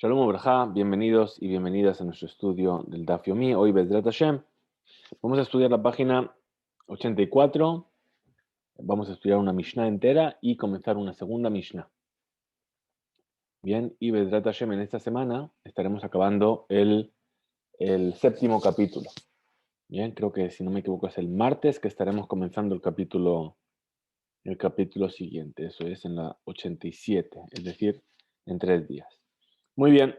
Shalom Obrajá, bienvenidos y bienvenidas a nuestro estudio del Daf Yomi. Hoy, Bezrat Hashem, vamos a estudiar la página 84, vamos a estudiar una Mishnah entera y comenzar una segunda Mishnah. Bien, y Bezrat Hashem, en esta semana estaremos acabando el séptimo capítulo. Bien, creo que si no me equivoco es el martes que estaremos comenzando el capítulo siguiente, eso es en la 87, es decir, en 3 días. Muy bien.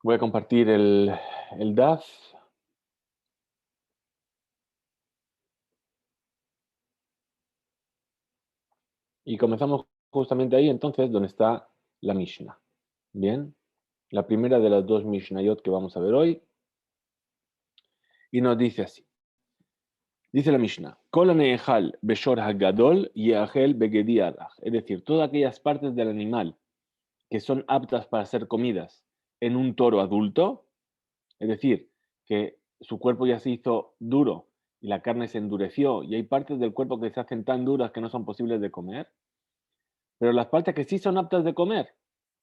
Voy a compartir el DAF. Y comenzamos justamente ahí, entonces, donde está la Mishnah. Bien, la primera de las dos Mishnayot que vamos a ver hoy. Y nos dice así. Dice la Mishnah, Kol hane'echal beshor hagadol ye'achel begedi arach. Es decir, todas aquellas partes del animal que son aptas para ser comidas en un toro adulto, es decir, que su cuerpo ya se hizo duro y la carne se endureció y hay partes del cuerpo que se hacen tan duras que no son posibles de comer, pero las partes que sí son aptas de comer,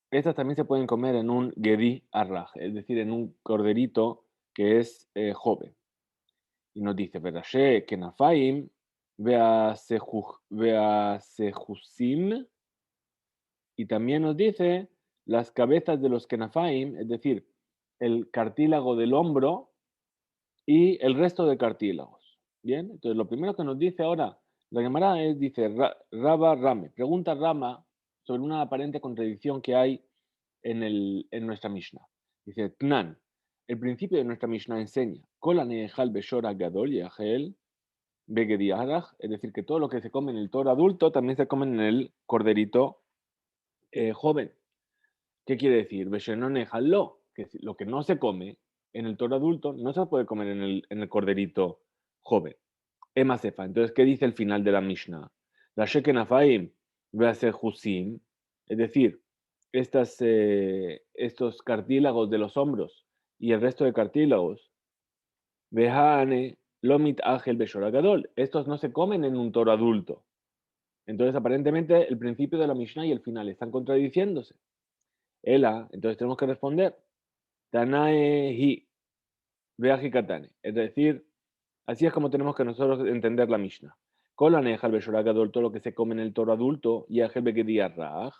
estas también se pueden comer en un gedi arraj, es decir, en un corderito que es joven. Y nos dice, Berashe, Kenafaim, Sejusim, y también nos dice las cabezas de los Kenafaim, es decir, el cartílago del hombro y el resto de cartílagos. Bien, entonces lo primero que nos dice ahora la Gemara es, dice, Raba Rame, pregunta Rama sobre una aparente contradicción que hay en nuestra Mishnah. Dice, Tnan, el principio de nuestra Mishnah enseña, Kol hanehal beshor hagadol yachel begedi arach, es decir, que todo lo que se come en el toro adulto también se come en el corderito joven. ¿Qué quiere decir? Beshenon lo, que lo que no se come en el toro adulto no se puede comer en el corderito joven. Ema sefa. Entonces, ¿qué dice el final de la Mishnah? La shekenafaim husim, es decir, estos cartílagos de los hombros y el resto de cartílagos, vehane lomit ágel beshoragadol, estos no se comen en un toro adulto. Entonces, aparentemente, el principio de la Mishnah y el final están contradiciéndose. Ela, entonces tenemos que responder, Tanae hi, veajikatane, es decir, así es como tenemos que nosotros entender la Mishnah. Kolaneja el todo lo que se come en el toro adulto, y ajel begedi arraj,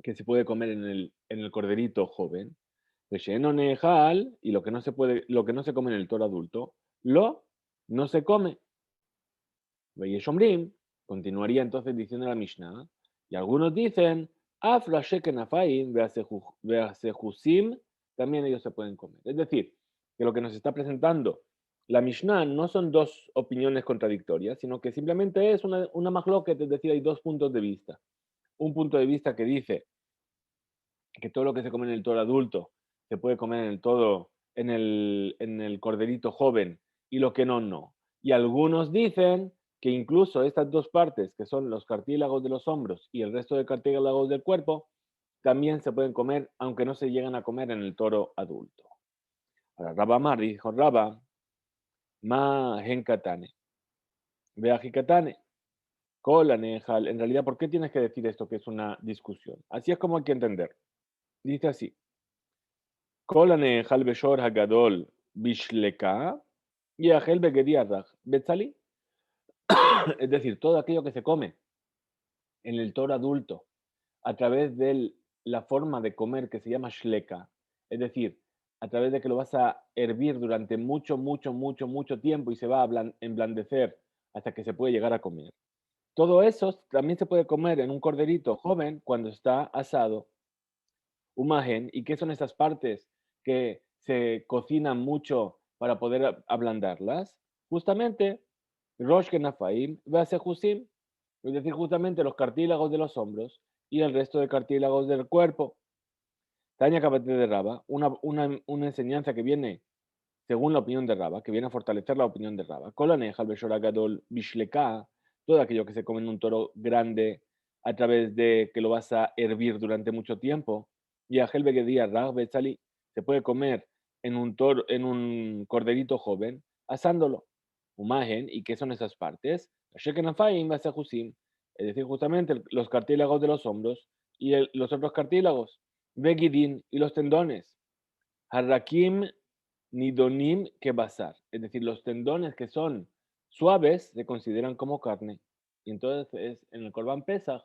que se puede comer en el corderito joven. Relleno nejal, y lo que no se puede, lo que no se come en el toro adulto, lo no se come. Veyeshomrim, continuaría entonces diciendo la Mishnah, y algunos dicen, afla shekenafaim veasejusim, también ellos se pueden comer. Es decir, que lo que nos está presentando la Mishnah no son dos opiniones contradictorias, sino que simplemente es una machloket, es decir, hay dos puntos de vista. Un punto de vista que dice que todo lo que se come en el toro adulto se puede comer en el corderito joven y lo que no, no. Y algunos dicen que incluso estas dos partes, que son los cartílagos de los hombros y el resto de cartílagos del cuerpo, también se pueden comer, aunque no se llegan a comer en el toro adulto. Ahora, Rabba Mar dijo, Rabba, ma genkatane, veajikatane, kolanejal. En realidad, ¿por qué tienes que decir esto que es una discusión? Así es como hay que entender. Dice así, כל הנאכל בשור הגדול בשלקה, יאכל בגדי הרך בצלי. Es decir, todo aquello que se come en el toro adulto a través de la forma de comer que se llama shleka, es decir, a través de que lo vas a hervir durante mucho, mucho, mucho, mucho tiempo y se va a emblandecer hasta que se puede llegar a comer. Todo eso también se puede comer en un corderito joven cuando está asado. Umagen, ¿y qué son esas partes que se cocinan mucho para poder ablandarlas? Justamente, Rosh Kenafaim, Vasejusim, es decir, justamente los cartílagos de los hombros y el resto de cartílagos del cuerpo. Taña Cabate de Raba, una enseñanza que viene según la opinión de Raba, que viene a fortalecer la opinión de Raba. Kolaneja, Beshoragadol, Bishleka, todo aquello que se come en un toro grande a través de que lo vas a hervir durante mucho tiempo. Y a Begedía, Rag, Betzali, se puede comer en un corderito joven, asándolo. Umagen, ¿y qué son esas partes? Shekenafayim, Basajusim, es decir, justamente los cartílagos de los hombros y los otros cartílagos. Vegidin y los tendones. Harrakim nidonim kebasar. Es decir, los tendones que son suaves se consideran como carne. Y entonces en el Corban Pesach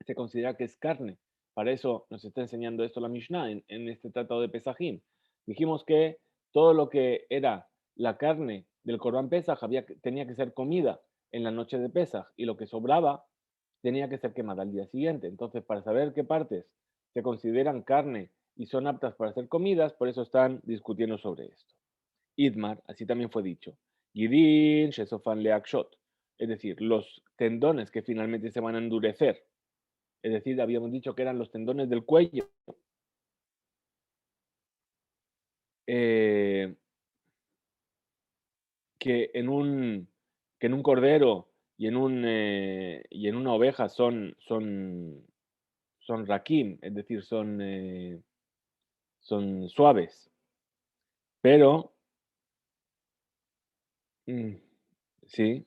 se considera que es carne. Para eso nos está enseñando esto la Mishnah en este tratado de Pesajim. Dijimos que todo lo que era la carne del Corban Pesaj tenía que ser comida en la noche de Pesaj y lo que sobraba tenía que ser quemada al día siguiente. Entonces, para saber qué partes se consideran carne y son aptas para ser comidas, por eso están discutiendo sobre esto. Idmar, así también fue dicho. Gidin, Shesofan Leakshot. Es decir, los tendones que finalmente se van a endurecer. Es decir, habíamos dicho que eran los tendones del cuello. eh, que, en un, que en un cordero y en una oveja son rakim, es decir, son suaves. Pero, sí,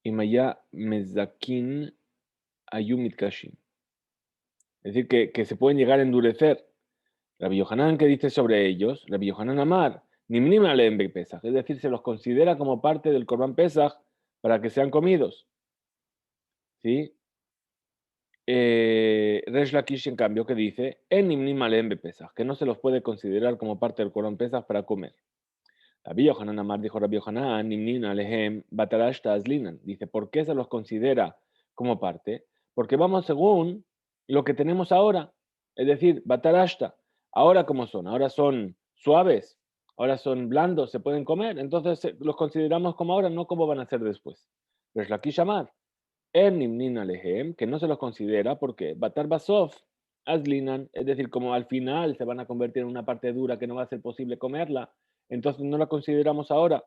imaya mezakin ayumit kashim. Es decir, que se pueden llegar a endurecer. Rabbi Yohanan, ¿qué dice sobre ellos? Rabbi Yohanan Amar, nimnim aleem Pesach, es decir, se los considera como parte del Corban Pesach para que sean comidos. ¿Sí? Resh Lakish, en cambio, que dice, en nimnim aleem Pesach, que no se los puede considerar como parte del Corban Pesach para comer. Rabbi Yohanan Amar dijo Rabbi Yohanan, nimnim alehem batarash azlinan. Dice, ¿por qué se los considera como parte? Porque vamos según lo que tenemos ahora. Es decir, batarashta. Ahora, ¿cómo son? Ahora son suaves, ahora son blandos, se pueden comer. Entonces los consideramos como ahora, no como van a ser después. Resh Lakish Amar, en nimnin alehem, que no se los considera porque batar basof azlinan, es decir, como al final se van a convertir en una parte dura que no va a ser posible comerla, entonces no la consideramos ahora.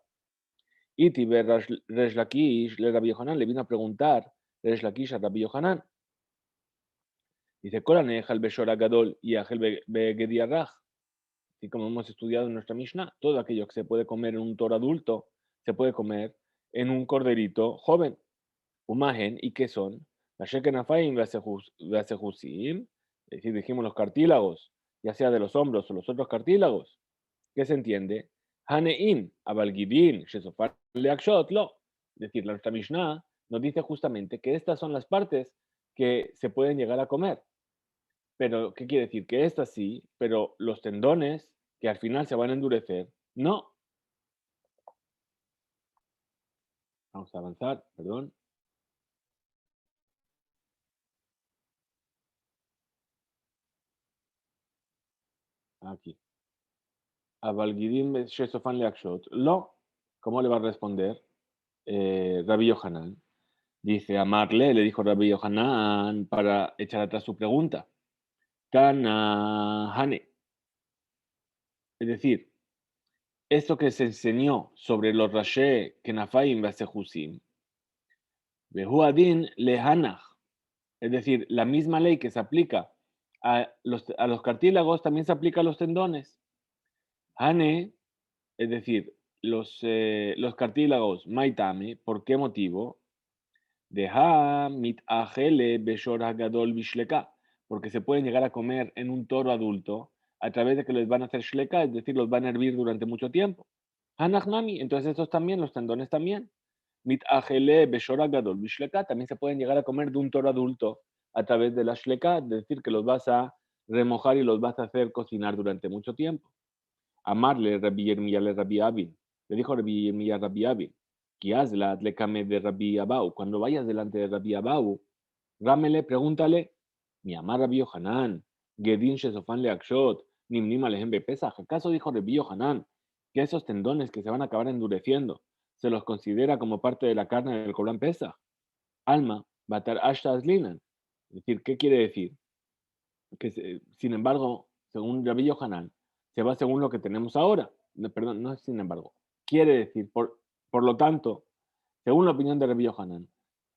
Y Tiber Resh Lakish le Rabbi Yohanan le vino a preguntar Resh Lakish a Rabbi Yohanan. Dice, Koranej al Beshor Gadol y Agel Begediarraj. Y como hemos estudiado en nuestra Mishnah, todo aquello que se puede comer en un toro adulto se puede comer en un corderito joven. Umagen, ¿y qué son? La Shekenafaim Vasehusim, es decir, dijimos los cartílagos, ya sea de los hombros o los otros cartílagos. ¿Qué se entiende? Haneim, Abalgidin, Shesofar Leakshot, lo. Es decir, nuestra Mishnah nos dice justamente que estas son las partes que se pueden llegar a comer. Pero, ¿qué quiere decir? Que estas sí, pero los tendones, que al final se van a endurecer, no. Vamos a avanzar, perdón. Aquí. Abalgidim Shesofan Leakshot. Lo, ¿cómo le va a responder Rabbi Yohanan? Dice, Amarle, le dijo Rabbi Yohanan para echar atrás su pregunta. Tanahane. Es decir, esto que se enseñó sobre los Rashe Kenafaim Vasehusim, Behuadin Lehanach. Es decir, la misma ley que se aplica a los cartílagos también se aplica a los tendones. Hane, es decir, los cartílagos maitame, ¿por qué motivo? Deja mit ajele beshor hagadol bishleka, porque se pueden llegar a comer en un toro adulto a través de que les van a hacer shleka, es decir, los van a hervir durante mucho tiempo. Hanachnami, entonces estos también, los tendones también. Mit ajele beshor hagadol bishleka, también se pueden llegar a comer de un toro adulto a través de la shleka, es decir, que los vas a remojar y los vas a hacer cocinar durante mucho tiempo. Amarle Rabbi Yirmiyah le Rabbi Abin. Le dijo Rabbi Yirmiyah a Rabbi Abin, Kiazla le came de Rabbi Abau. Cuando vayas delante de Rabbi Abau, rámele, pregúntale, mi amar Rabbi Yohanan, Gedin Shesofan le Akshot, Nimnim alejem Pesach. ¿Acaso dijo Rabbi Yohanan que esos tendones que se van a acabar endureciendo se los considera como parte de la carne del Corban Pesach? Alma, Batar Ashta Aslinan. Es decir, ¿qué quiere decir? Que sin embargo, según Rabbi Yohanan, se va según lo que tenemos ahora. No, perdón, no es sin embargo. Quiere decir, por lo tanto, según la opinión de Rabbi Yohanan,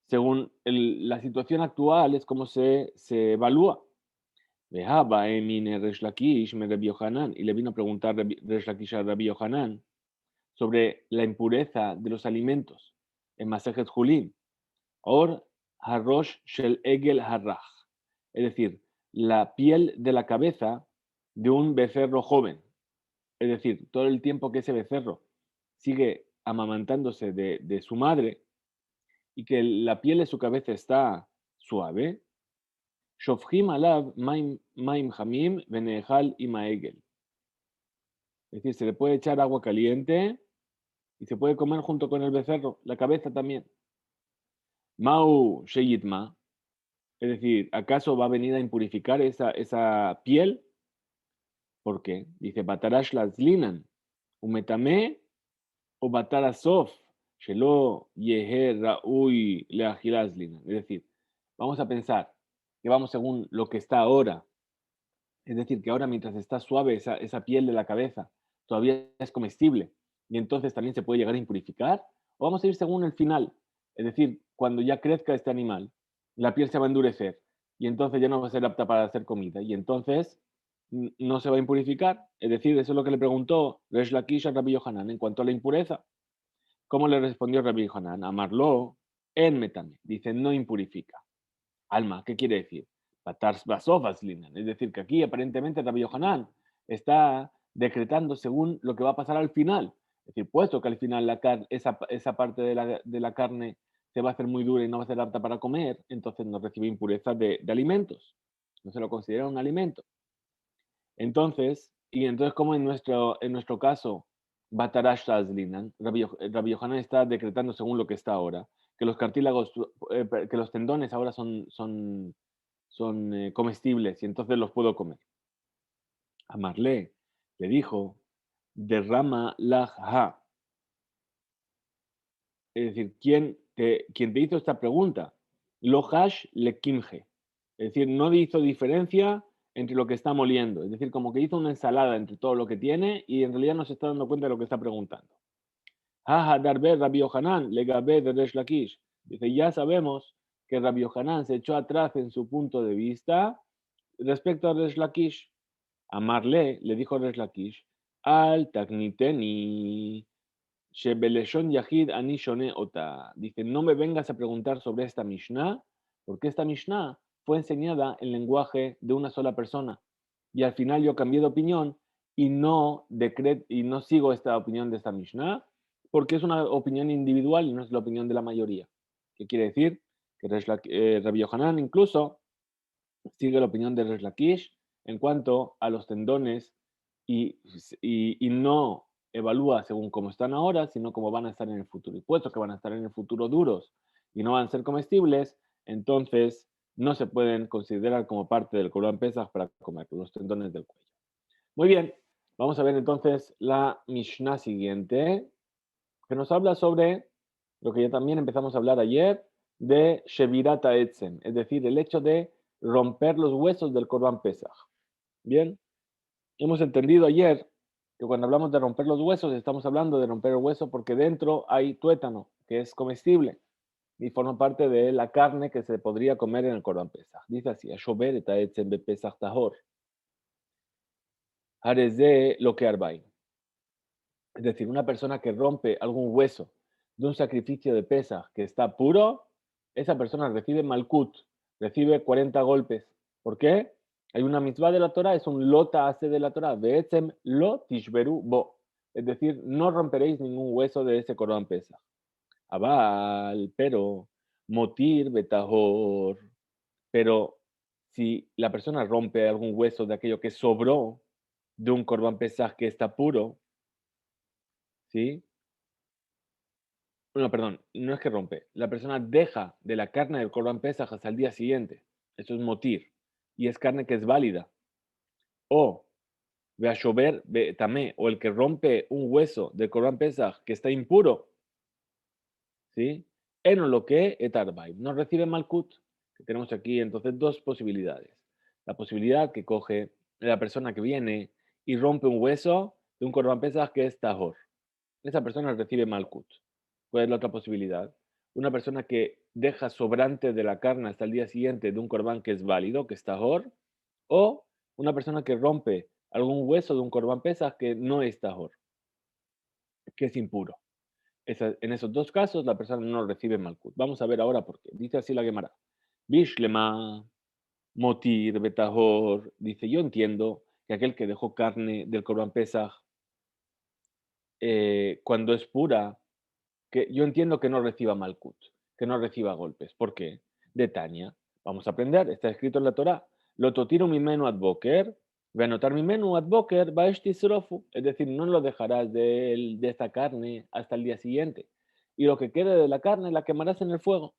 según la situación actual es como se evalúa. Vejaba emine Resh Lakish me Rabbi Yohanan, y le vino a preguntar Resh Lakish a Rabbi Yohanan sobre la impureza de los alimentos en Masejet Julin. Ahora, Harosh shel egel harrach. Es decir, la piel de la cabeza de un becerro joven. Es decir, todo el tiempo que ese becerro sigue amamantándose de su madre y que la piel de su cabeza está suave, shofchim alav maim hamim venehal imaegel. Es decir, se le puede echar agua caliente y se puede comer junto con el becerro, la cabeza también. Mau sheyitma, es decir, ¿acaso va a venir a impurificar esa piel? ¿Por qué? Dice, batarash lazlinan, umetame o batarasof, shelo yehe ra'ui leachilazlinan. Es decir, vamos a pensar que vamos según lo que está ahora. Es decir, que ahora mientras está suave esa piel de la cabeza, todavía es comestible y entonces también se puede llegar a impurificar. O vamos a ir según el final. Es decir, cuando ya crezca este animal, la piel se va a endurecer y entonces ya no va a ser apta para hacer comida y entonces no se va a impurificar. Es decir, eso es lo que le preguntó Resh Lakish a Rabbi Yohanan en cuanto a la impureza. ¿Cómo le respondió Rabbi Yohanan? Amarlo en metame. Dice, no impurifica. Alma, ¿qué quiere decir? Patars basofas linan. Es decir, que aquí aparentemente Rabbi Yohanan está decretando según lo que va a pasar al final. Es decir, puesto que al final esa parte de la carne se va a hacer muy dura y no va a ser apta para comer, entonces no recibe impureza de alimentos. No se lo considera un alimento. Entonces como en nuestro caso, Batarash Tazlinan, Rabbi Yohanan está decretando según lo que está ahora, que los cartílagos, que los tendones ahora son comestibles y entonces los puedo comer. Amarle le dijo, derrama la ha. Es decir, quien te hizo esta pregunta, lo hash le kimje. Es decir, no hizo diferencia entre lo que está moliendo. Es decir, como que hizo una ensalada entre todo lo que tiene y en realidad no se está dando cuenta de lo que está preguntando. Jaja, darbe Rabbi Yohanan, le gabé de Resh Lakish. Dice, ya sabemos que Rabbi Yohanan se echó atrás en su punto de vista respecto a Resh Lakish. Amarle le dijo Resh Lakish, al takniteni. Shebeleshon Yahid Ani Shone Ota. Dice, no me vengas a preguntar sobre esta Mishnah, porque esta Mishnah fue enseñada en lenguaje de una sola persona. Y al final yo cambié de opinión y no sigo esta opinión de esta Mishnah, porque es una opinión individual y no es la opinión de la mayoría. ¿Qué quiere decir? Que Rabbi Yohanan incluso sigue la opinión de Resh Lakish en cuanto a los tendones y no evalúa según cómo están ahora, sino cómo van a estar en el futuro. Y puesto que van a estar en el futuro duros y no van a ser comestibles, entonces no se pueden considerar como parte del Corban Pesach para comer los tendones del cuello. Muy bien, vamos a ver entonces la Mishnah siguiente, que nos habla sobre lo que ya también empezamos a hablar ayer, de Shevirat Etzem, es decir, el hecho de romper los huesos del Corban Pesach. Bien, hemos entendido ayer que cuando hablamos de romper los huesos, estamos hablando de romper el hueso porque dentro hay tuétano, que es comestible y forma parte de la carne que se podría comer en el Corban Pesach. Dice así, Ashober et Etzem be Pesach tahor, hareze lo que arbay. Es decir, una persona que rompe algún hueso de un sacrificio de Pesach que está puro, esa persona recibe malkut, recibe 40 golpes. ¿Por qué? Hay una mitzvah de la Torah, es un lota hace de la Torah, be'etzem lo tishberu bo. Es decir, no romperéis ningún hueso de ese Corban Pesach. Abal, pero, motir betahor. Pero si la persona rompe algún hueso de aquello que sobró de un Corban Pesach que está puro, ¿sí? No, perdón, no es que rompe. La persona deja de la carne del Corban Pesaj hasta el día siguiente. Eso es motir. Y es carne que es válida. O ve a llover tamé, o el que rompe un hueso del Corban Pesaj que está impuro, ¿sí? En lo que etarbay. No recibe malkut. Que tenemos aquí entonces dos posibilidades. La posibilidad que coge la persona que viene y rompe un hueso de un Corban Pesaj que es tahor. Esa persona recibe malkut. ¿Cuál es la otra posibilidad? Una persona que deja sobrante de la carne hasta el día siguiente de un corbán que es válido, que es tahor, o una persona que rompe algún hueso de un corbán pesaj que no es tahor, que es impuro. En esos dos casos la persona no recibe Malkut. Vamos a ver ahora por qué. Dice así la Gemara. Bishlema, Motir, Betahor. Dice, yo entiendo que aquel que dejó carne del Corban Pesach, cuando es pura, que yo entiendo que no reciba Malkut, que no reciba golpes. ¿Por qué? De Tania. Vamos a aprender, está escrito en la Torá. Lo totiro mi menú ad boker, voy a anotar mi menú ad boker, baeshtisrofu. Es decir, no lo dejarás de esta carne hasta el día siguiente. Y lo que quede de la carne la quemarás en el fuego.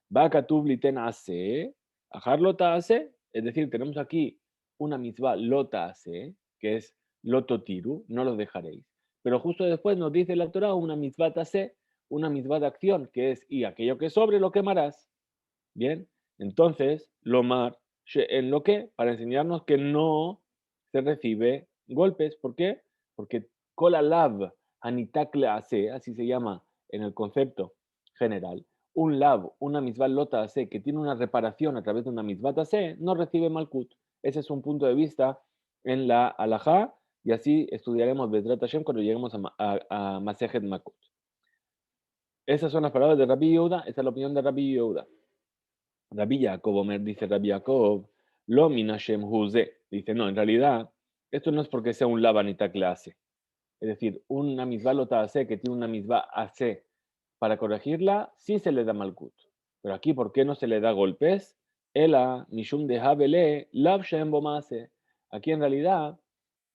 Bakatub liten ase, ajar lota ase. Es decir, tenemos aquí una mitzvah lota ase, que es lototiru, no lo dejaréis. Pero justo después nos dice la Torah una mitzvah tase, una mitzvah de acción, que es, y aquello que sobre lo quemarás. Bien, entonces, lomar, en lo que, para enseñarnos que no se recibe golpes. ¿Por qué? Porque kola lav anitakle ase, así se llama en el concepto general. Un lav, una misbah lota ase, que tiene una reparación a través de una misbah ase, no recibe malkut. Ese es un punto de vista en la halajá, y así estudiaremos Bezrat Hashem cuando lleguemos a Masejet Makut. Esas son las palabras de Rabbi Yehuda, esa es la opinión de Rabbi Yehuda. Rabbi Yaakov Omer, dice Rabbi Yaakov, lo minashem huze. Dice, no, en realidad, esto no es porque sea un lavanita clase. Es decir, una misbah lota ase que tiene una misbah ase para corregirla, sí se le da malkut. Pero aquí, ¿por qué no se le da golpes? Ela, mishum de habele, lav shem bomase. Aquí en realidad,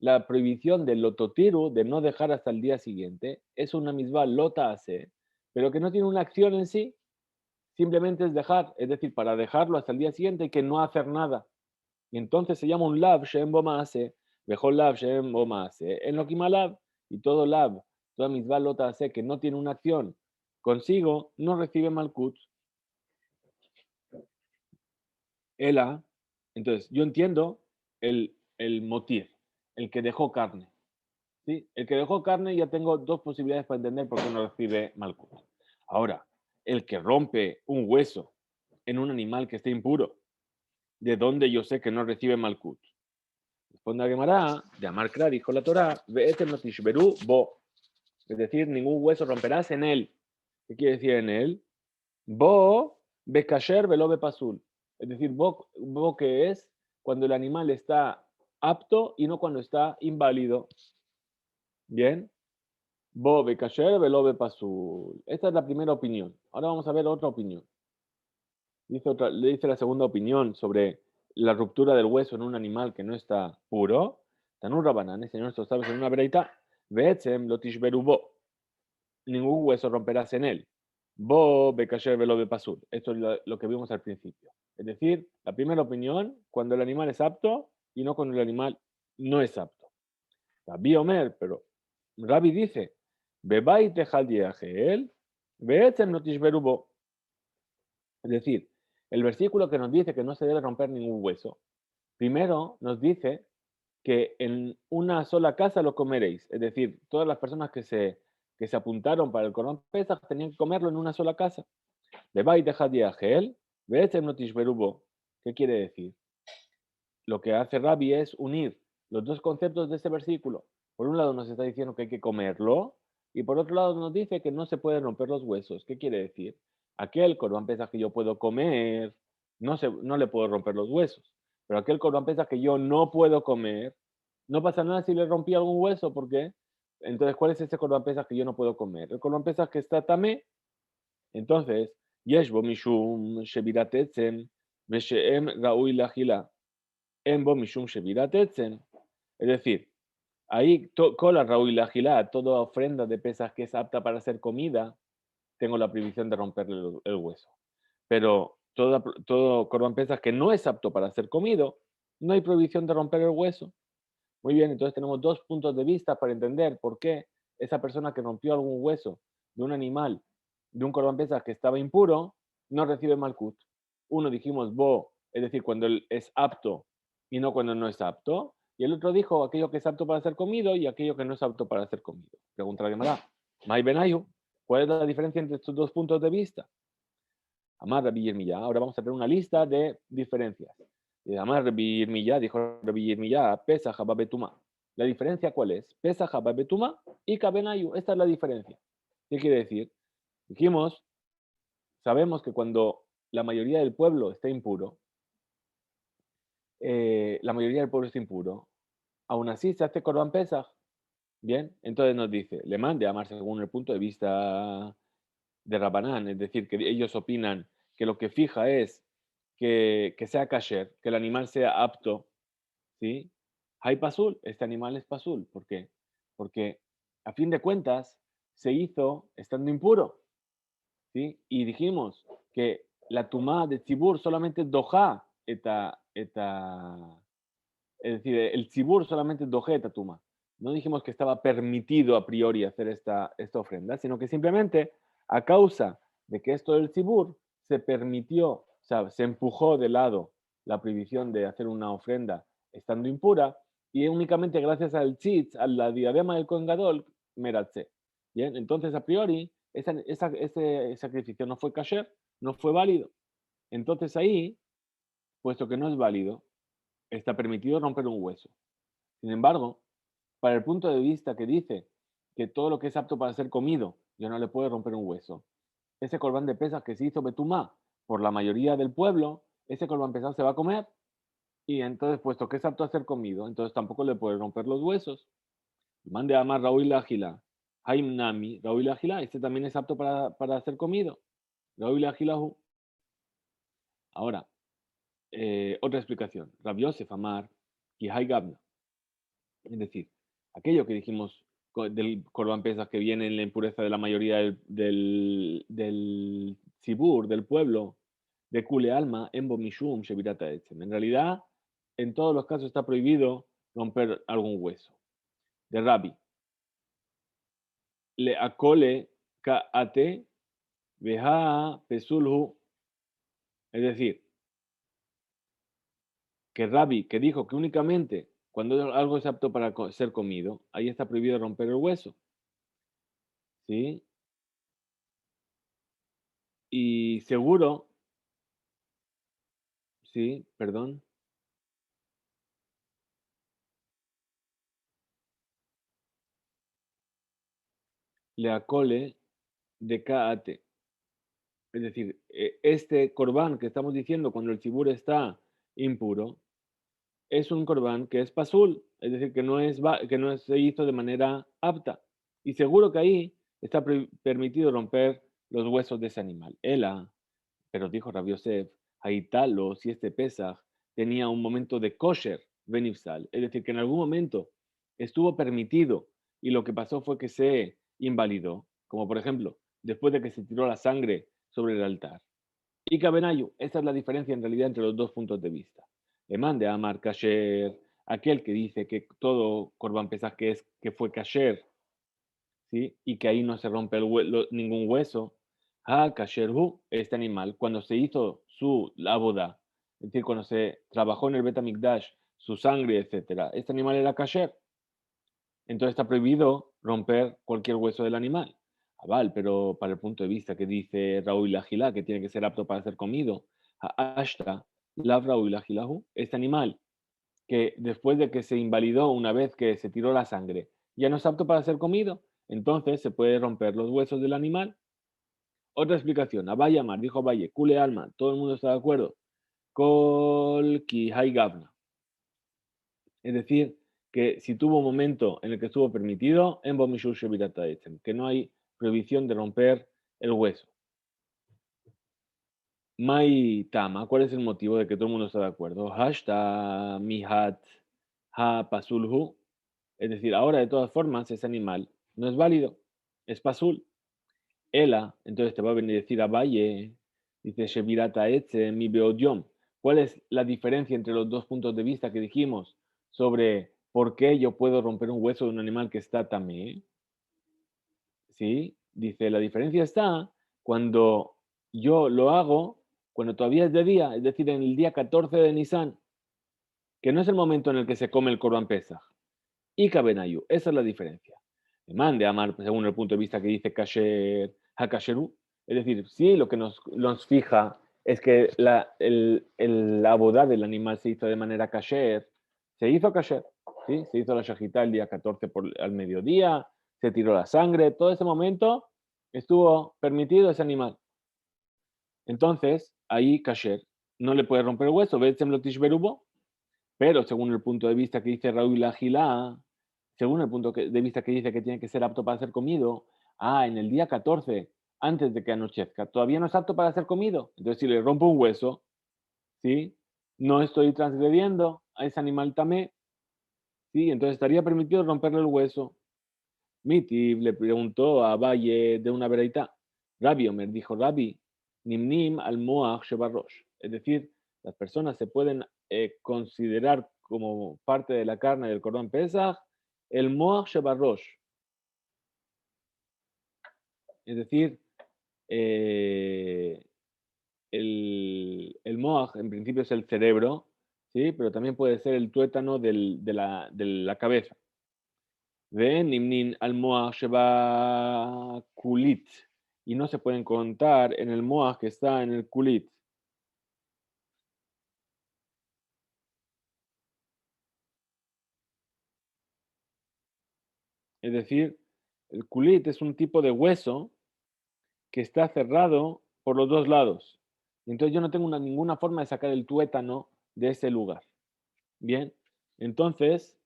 la prohibición del lototiru, de no dejar hasta el día siguiente, es una misbah lota ase, pero que no tiene una acción en sí, simplemente es dejar, es decir, para dejarlo hasta el día siguiente hay que no hacer nada. Y entonces se llama un lav shem bomase, mejor lav shem bomase, en lo que lav, y todo lav, toda misbah lota hace que no tiene una acción consigo, no recibe malkut. Ela, entonces yo entiendo el motir, el que dejó carne. ¿Sí? El que dejó carne ya tengo dos posibilidades para entender por qué no recibe malkut. Ahora, el que rompe un hueso en un animal que esté impuro, ¿de dónde yo sé que no recibe malkut? Responde a Gemara, de Amarkra, dijo la Torah, ve'etem no tishberu bo. Es decir, ningún hueso romperás en él. ¿Qué quiere decir en él? Bo, bekasher, velo bepasul. Es decir, bo que es cuando el animal está apto y no cuando está inválido. Bien. Bo, bekasher, velo bepasul. Esta es la primera opinión. Ahora vamos a ver otra opinión. Le dice la segunda opinión sobre la ruptura del hueso en un animal que no está puro. Tanur Rabanán, Señor, esto sabes en una breita. Veetzem lo tishberu bo. Ningún hueso romperás en él. Bo bekasher velo bepasul. Esto es lo que vimos al principio. Es decir, la primera opinión, cuando el animal es apto y no cuando el animal no es apto. Rabbi Omer, pero Rabbi dice, Bebai tejal diagel, veetzem lo tishberu bo. Es decir, el versículo que nos dice que no se debe romper ningún hueso, primero nos dice que en una sola casa lo comeréis. Es decir, todas las personas que se apuntaron para el Corban Pesach tenían que comerlo en una sola casa. Levaj dejad yahel, ve'etzem no tishberu. ¿Qué quiere decir? Lo que hace Rabbi es unir los dos conceptos de este versículo. Por un lado nos está diciendo que hay que comerlo y por otro lado nos dice que no se pueden romper los huesos. ¿Qué quiere decir? Aquel Corban Pesach que yo puedo comer, no le puedo romper los huesos. Pero aquel Corban Pesach que yo no puedo comer, no pasa nada si le rompí algún hueso. ¿Por qué? Entonces, ¿cuál es ese Corban Pesach que yo no puedo comer? El Corban Pesach que está tamé. Entonces, yeshbo mishum shebirat etzem, mesheem raui lachila. Embo mishum shevirat etzem. Es decir, ahí cola raúl la gilá, toda ofrenda de pesas que es apta para hacer comida, tengo la prohibición de romperle el hueso. Pero todo corban pesas que no es apto para ser comido, no hay prohibición de romper el hueso. Muy bien, entonces tenemos dos puntos de vista para entender por qué esa persona que rompió algún hueso de un animal, de un corban pesas que estaba impuro, no recibe malkut. Uno dijimos bo, es decir, cuando él es apto y no cuando no es apto. Y el otro dijo aquello que es apto para ser comido y aquello que no es apto para ser comido. Pregunta la Gemara. Mai Benayu, ¿cuál es la diferencia entre estos dos puntos de vista? Amar Rabbi Yirmiyah. Ahora vamos a ver una lista de diferencias. Amar Rabbi Yirmiyah, dijo Rabbi Yirmiyah, Pesach Haba Betuma. ¿La diferencia cuál es? Pesach Haba Betuma y Kabenayu. Esta es la diferencia. ¿Qué quiere decir? Dijimos, sabemos que cuando la mayoría del pueblo está impuro, la mayoría del pueblo está impuro, aún así se hace Corban Pesach. Bien, entonces nos dice, le mande a amar según el punto de vista de Rabanán, es decir, que ellos opinan que lo que fija es que sea kasher, que el animal sea apto, ¿sí? Hay pasul, este animal es pasul. ¿Por qué? Porque a fin de cuentas se hizo estando impuro, ¿sí? Y dijimos que la tumá de tzibur solamente doja es decir, el tzibur solamente doja eta tumá. No dijimos que estaba permitido a priori hacer esta ofrenda, sino que simplemente a causa de que esto del tzibur se permitió, o sea, se empujó de lado la prohibición de hacer una ofrenda estando impura, y únicamente gracias al tzitz, a la diadema del Kohen Gadol, meratze. Bien, entonces a priori ese sacrificio no fue kasher, no fue válido. Entonces ahí, puesto que no es válido, está permitido romper un hueso. Sin embargo, para el punto de vista que dice que todo lo que es apto para ser comido ya no le puede romper un hueso, ese corbán de pesas que se hizo betumá por la mayoría del pueblo, ese corbán pesado se va a comer, y entonces, puesto que es apto a ser comido, entonces tampoco le puede romper los huesos. Mande a amar Raúl Ágila, Haim Nami, Raúl Ágila, este también es apto para ser comido. Raúl Ágila. Ahora, otra explicación. Rabbi Yosef Amar y Hay Gabna. Es decir, aquello que dijimos del Corban Pesach, que viene en la impureza de la mayoría del Tzibur, del pueblo, de Kule Alma, en Bomishum, Shevirata Etzem. En realidad, en todos los casos está prohibido romper algún hueso. De Rabbi, le acole ka'ate veja pesulhu. Es decir, que Rabbi, que dijo que únicamente cuando algo es apto para ser comido, ahí está prohibido romper el hueso. ¿Sí? Y seguro, sí, perdón, le acole de kaate. Es decir, este corbán que estamos diciendo cuando el tzibur está impuro, es un corbán que es pasul, es decir, que no se hizo de manera apta. Y seguro que ahí está permitido romper los huesos de ese animal. Ela, pero dijo Rabbi Yosef, Haitalo, si este Pesaj tenía un momento de kosher, benifsal, es decir, que en algún momento estuvo permitido y lo que pasó fue que se invalidó, como por ejemplo, después de que se tiró la sangre sobre el altar. Y Kabenayu, esa es la diferencia en realidad entre los dos puntos de vista. Le mande a Amar Kasher, aquel que dice que todo Corban Pesaj que fue Kasher, ¿sí? Y que ahí no se rompe ningún hueso. Ha kasherhu, este animal, cuando se hizo la boda, es decir, cuando se trabajó en el Betamikdash, su sangre, etcétera, este animal era kasher. Entonces está prohibido romper cualquier hueso del animal. Aval, pero para el punto de vista que dice Raúl Agilá, que tiene que ser apto para ser comido, Ashta, la Raúl Agilahu, este animal que después de que se invalidó una vez que se tiró la sangre, ya no es apto para ser comido, entonces se puede romper los huesos del animal. Otra explicación, Abaya Mar, dijo Valle, Kule Alma, todo el mundo está de acuerdo. Kol ki hay gavna. Es decir, que si tuvo un momento en el que estuvo permitido, en Bomishur Shevirata Etzem, que no hay prohibición de romper el hueso. Mai Tama, ¿cuál es el motivo de que todo el mundo está de acuerdo? Hashta mihat ha pasulhu. Es decir, ahora de todas formas ese animal no es válido, es pasul. Ela, entonces te va a venir a decir a Valle, dice Shevirata Etze mi beodiom. ¿Cuál es la diferencia entre los dos puntos de vista que dijimos sobre por qué yo puedo romper un hueso de un animal que está tamé? ¿Sí? Dice, la diferencia está cuando yo lo hago, cuando todavía es de día, es decir, en el día 14 de Nisan, que no es el momento en el que se come el Corban Pesach. Y Kabenayu, esa es la diferencia. Me mande a amar según el punto de vista que dice Kasher, Hakasheru. Es decir, sí, lo que nos fija es que la boda del animal se hizo de manera kasher. Se hizo kasher, ¿sí? Se hizo la shahita el día 14 al mediodía, se tiró la sangre, todo ese momento estuvo permitido ese animal. Entonces, ahí kasher, no le puede romper el hueso, Betzem lo tishberubo, pero según el punto de vista que dice Raúl Agilá, según el punto de vista que dice que tiene que ser apto para ser comido, en el día 14, antes de que anochezca, todavía no es apto para ser comido. Entonces, si le rompo un hueso, ¿sí? No estoy transgrediendo a ese animal tamé, ¿sí? Entonces estaría permitido romperle el hueso. Miti le preguntó a Valle de una veraita. Rabbi Omer dijo, Rabbi, nimnim al moach shebarrosh. Es decir, las personas se pueden considerar como parte de la carne del cordón Pesach el moach shebarrosh. Es decir, eh, el moach en principio es el cerebro, ¿sí? Pero también puede ser el tuétano de la cabeza. Nimnin al moach sheba kulit. Y no se pueden contar en el moach que está en el kulit. Es decir, el kulit es un tipo de hueso que está cerrado por los dos lados. Entonces yo no tengo ninguna forma de sacar el tuétano de ese lugar. Bien, entonces,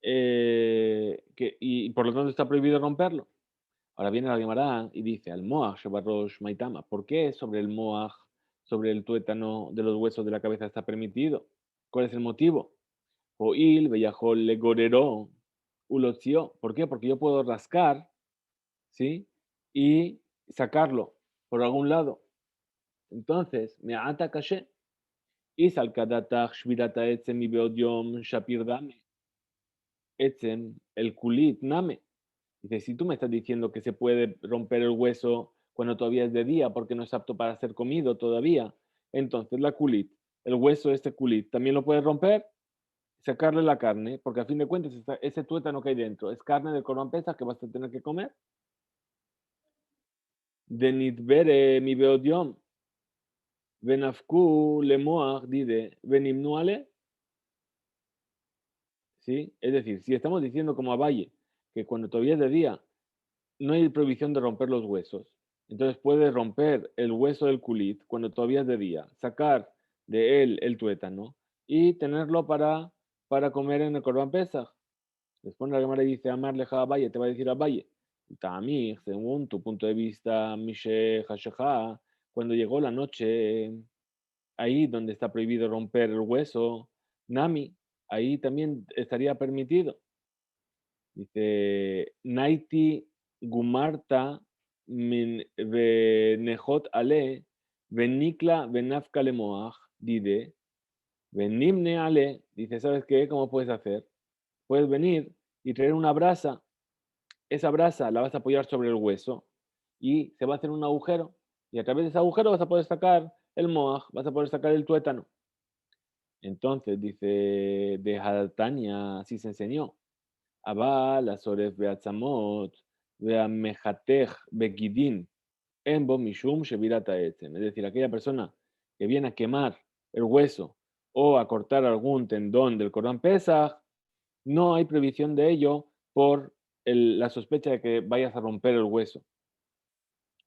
y por lo tanto está prohibido romperlo. Ahora viene la Gemara y dice, al moach shebarrosh maitama. ¿Por qué sobre el moach, sobre el tuétano de los huesos de la cabeza está permitido? ¿Cuál es el motivo? Oil, bellajol, legorero, ulotio. ¿Por qué? Porque yo puedo rascar, ¿sí? Y sacarlo por algún lado. Entonces, me ata caché. Y salkadatach shvidata etzem y beodiom shapir dame. Etzem, el kulit name. Dice, si tú me estás diciendo que se puede romper el hueso cuando todavía es de día porque no es apto para ser comido todavía, entonces la kulit, el hueso este kulit, también lo puedes romper, sacarle la carne, porque a fin de cuentas ese tuétano que hay dentro es carne del corban pesa que vas a tener que comer. De nitvere mi beodiom, venafku lemoach dide, venimnu ale. ¿Sí? Es decir, si estamos diciendo como a Valle que cuando todavía es de día no hay prohibición de romper los huesos. Entonces puedes romper el hueso del culit cuando todavía es de día, sacar de él el tuétano y tenerlo para comer en el Corban Pesach. Después la Gemara dice, Amar leja a Valle, te va a decir a Valle. Tamir, según tu punto de vista, Mishe Hasheja, cuando llegó la noche, ahí donde está prohibido romper el hueso, Nami, ahí también estaría permitido. Dice, Naiti Gumarta min venejot ale, venikla venafka lemoach, dide, venimne ale, dice, ¿sabes qué? ¿Cómo puedes hacer? Puedes venir y traer una brasa, esa brasa la vas a apoyar sobre el hueso y se va a hacer un agujero y a través de ese agujero vas a poder sacar el moaj, vas a poder sacar el tuétano. Entonces dice, de Hadtania, así se enseñó. אבל השורף בעצמות והמחתך בגידין en bo mishum shevirat ha'etzem. Es decir, aquella persona que viene a quemar el hueso o a cortar algún tendón del Corán Pesach, no hay previsión de ello por la sospecha de que vayas a romper el hueso.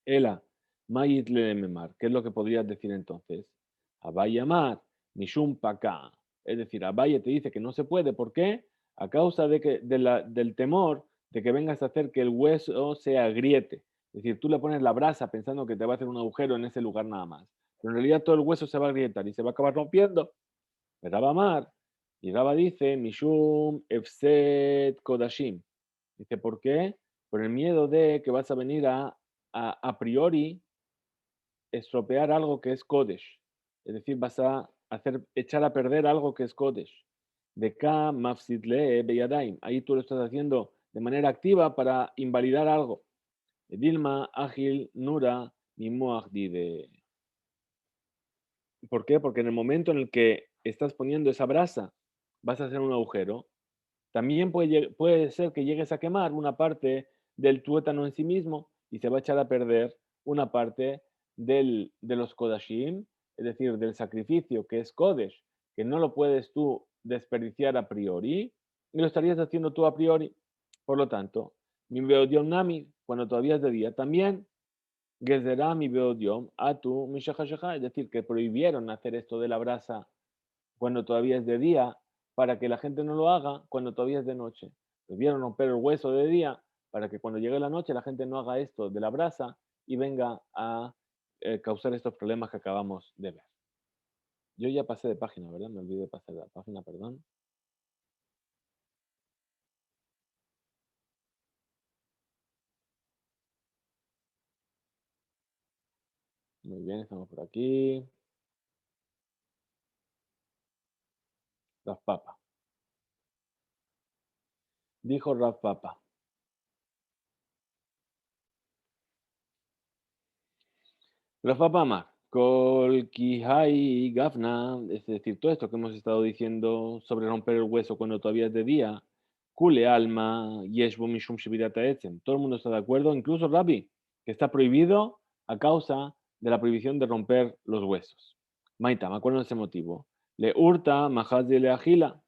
Ela, mayit le memar. ¿Qué es lo que podrías decir entonces? Abayamar, mishum paka. Es decir, Abaye te dice que no se puede. ¿Por qué? A causa del temor de que vengas a hacer que el hueso se agriete. Es decir, tú le pones la brasa pensando que te va a hacer un agujero en ese lugar nada más. Pero en realidad todo el hueso se va a agrietar y se va a acabar rompiendo. Raba Mar. Y Raba dice, Mishum Efset Kodashim. Dice, ¿por qué? Por el miedo de que vas a venir a priori estropear algo que es Kodesh. Es decir, vas a echar a perder algo que es Kodesh. De Ka Mafsidle Beyadaim. Ahí tú lo estás haciendo de manera activa para invalidar algo. Dilma, Ágil, Nura, Nimuach Dide. ¿Por qué? Porque en el momento en el que estás poniendo esa brasa, vas a hacer un agujero. También puede ser que llegues a quemar una parte del tuétano en sí mismo y se va a echar a perder una parte de los kodashim, es decir, del sacrificio que es kodesh, que no lo puedes tú desperdiciar a priori y lo estarías haciendo tú a priori. Por lo tanto, mi beodion nami, cuando todavía es de día. También, Gezeram y Beodiom, Atu, Mishachashaja, es decir, que prohibieron hacer esto de la brasa cuando todavía es de día, para que la gente no lo haga cuando todavía es de noche. Prohibieron romper el hueso de día, para que cuando llegue la noche la gente no haga esto de la brasa y venga a causar estos problemas que acabamos de ver. Yo ya pasé de página, ¿verdad? Me olvidé de pasar de la página, perdón. Muy bien, estamos por aquí. Raf Papa. Dijo Raf Papa. Raf Papa Amar. Kol Kihai Gafna, es decir, todo esto que hemos estado diciendo sobre romper el hueso cuando todavía es de día, Kule Alma, Yeshbo Mishum Shebirata Etzem. Todo el mundo está de acuerdo, incluso Rabbi, que está prohibido a causa de la prohibición de romper los huesos. Maita, me acuerdo de ese motivo. Le hurta, majaz de le agila.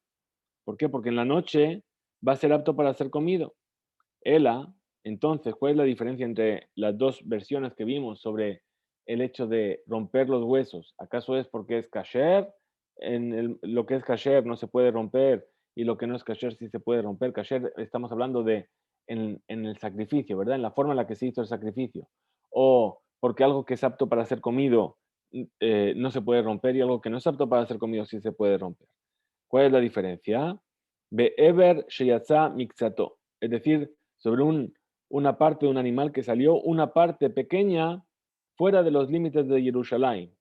¿Por qué? Porque en la noche va a ser apto para ser comido. Ela, entonces, ¿cuál es la diferencia entre las dos versiones que vimos sobre el hecho de romper los huesos? ¿Acaso es porque es kasher? Lo que es kasher no se puede romper y lo que no es kasher sí se puede romper. Kasher estamos hablando de en el sacrificio, ¿verdad? En la forma en la que se hizo el sacrificio. O porque algo que es apto para ser comido no se puede romper y algo que no es apto para ser comido sí se puede romper. ¿Cuál es la diferencia? Be'ever sheyatza mixato. Es decir, sobre una parte de un animal que salió, una parte pequeña fuera de los límites de Jerusalén.